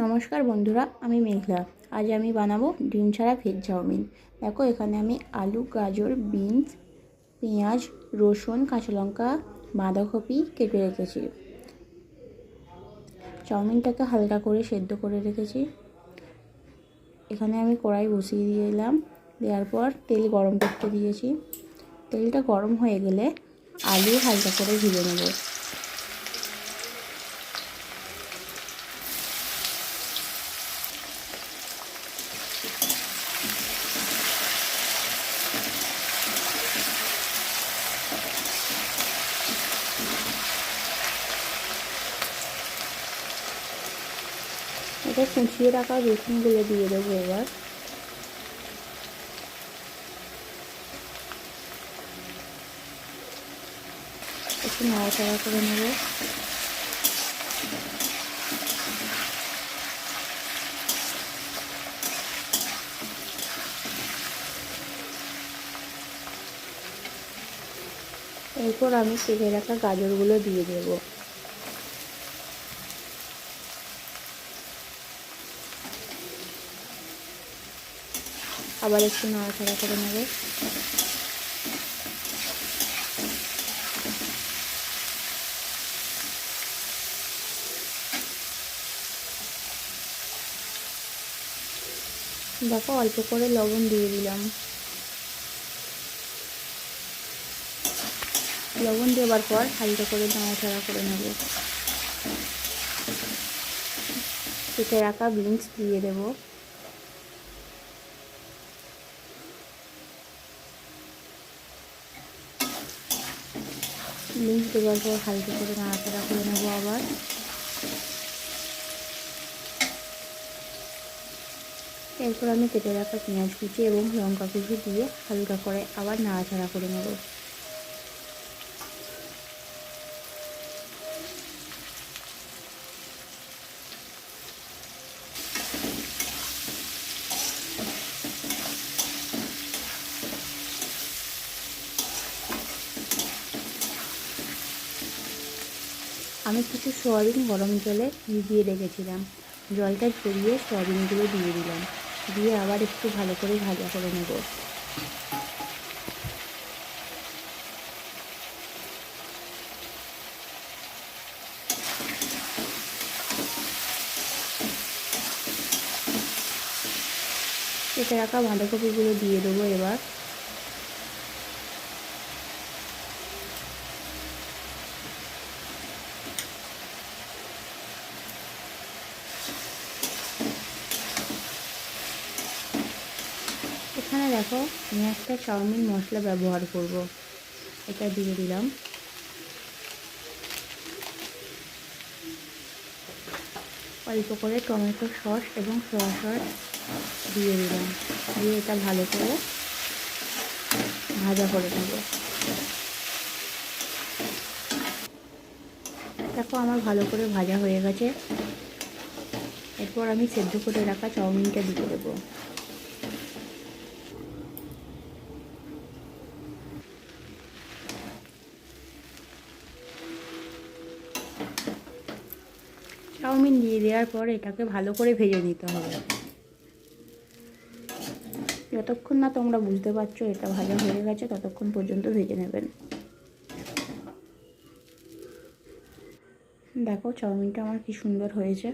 নমস্কার বন্ধুরা, আমি মেঘলা। আজ আমি বানাবো ডিম ছাড়া ভেজ চাউমিন। দেখো, এখানে আমি আলু, গাজর, বিনস, পেঁয়াজ, রসুন, কাঁচা লঙ্কা, বাঁধাকপি কেটে রেখেছি। চাউমিনটাকে হালকা করে সেদ্ধ করে রেখেছি। এখানে আমি কড়াই বসিয়ে দিলাম। দেওয়ার পর তেল গরম করতে দিয়েছি। তেলটা গরম হয়ে গেলে আলু হালকা করে ভেজে নেব। এটা কুচিয়ে রাখা রসুনগুলো দিয়ে দেবো। এবার একটু নাড়াচাড়া করে নেব। এরপর আমি কেটে রাখা গাজরগুলো দিয়ে দেবো। আবার একটু নাড়াচাড়া করে নেব। দেখো, অল্প করে লবণ দিয়ে দিলাম। লবণ দেওয়ার পর হালকা করে নাড়াচাড়া করে নেব। কেটে রাখা বিনস দিয়ে দেব। বিনস দেওয়ার পর হালকা করে নাড়াচাড়া করে নেব আবার। এরপর আমি কেটে রাখা পেঁয়াজ কুচি এবং লঙ্কা কুচি দিয়ে হালকা করে আবার নাড়াচাড়া করে নেব। আমি কিছু সয়াবিন গরম জলে ভিজিয়ে রেখেছিলাম। জলটা ঝরিয়ে সয়াবিনগুলো দিয়ে দিলাম। দিয়ে আবার একটু ভালো করে ভাজা করে নেব। কেটে রাখা বাঁধাকপিগুলো দিয়ে দেবো এবার। এখানে দেখো, আমি একটা চাউমিন মশলা ব্যবহার করব। এটা দিয়ে দিলাম। অল্প করে টমেটো সস এবং সয়া সস দিয়ে দিলাম। দিয়ে এটা ভালো করে ভাজা করে নেব। দেখো, আমার ভালো করে ভাজা হয়ে গেছে। এরপর আমি সেদ্ধ করে রাখা চাউমিনটা দিয়ে দেবো। চাউমিন দিয়ে দেওয়ার পর এটাকে ভালো করে ভেজে নিতে হবে। যতক্ষণ না তোমরা বুঝতে পারছো এটা ভাজা হয়ে গেছে, ততক্ষণ পর্যন্ত ভেজে নেবেন। দেখো, চাউমিনটা আমার কি সুন্দর হয়েছে।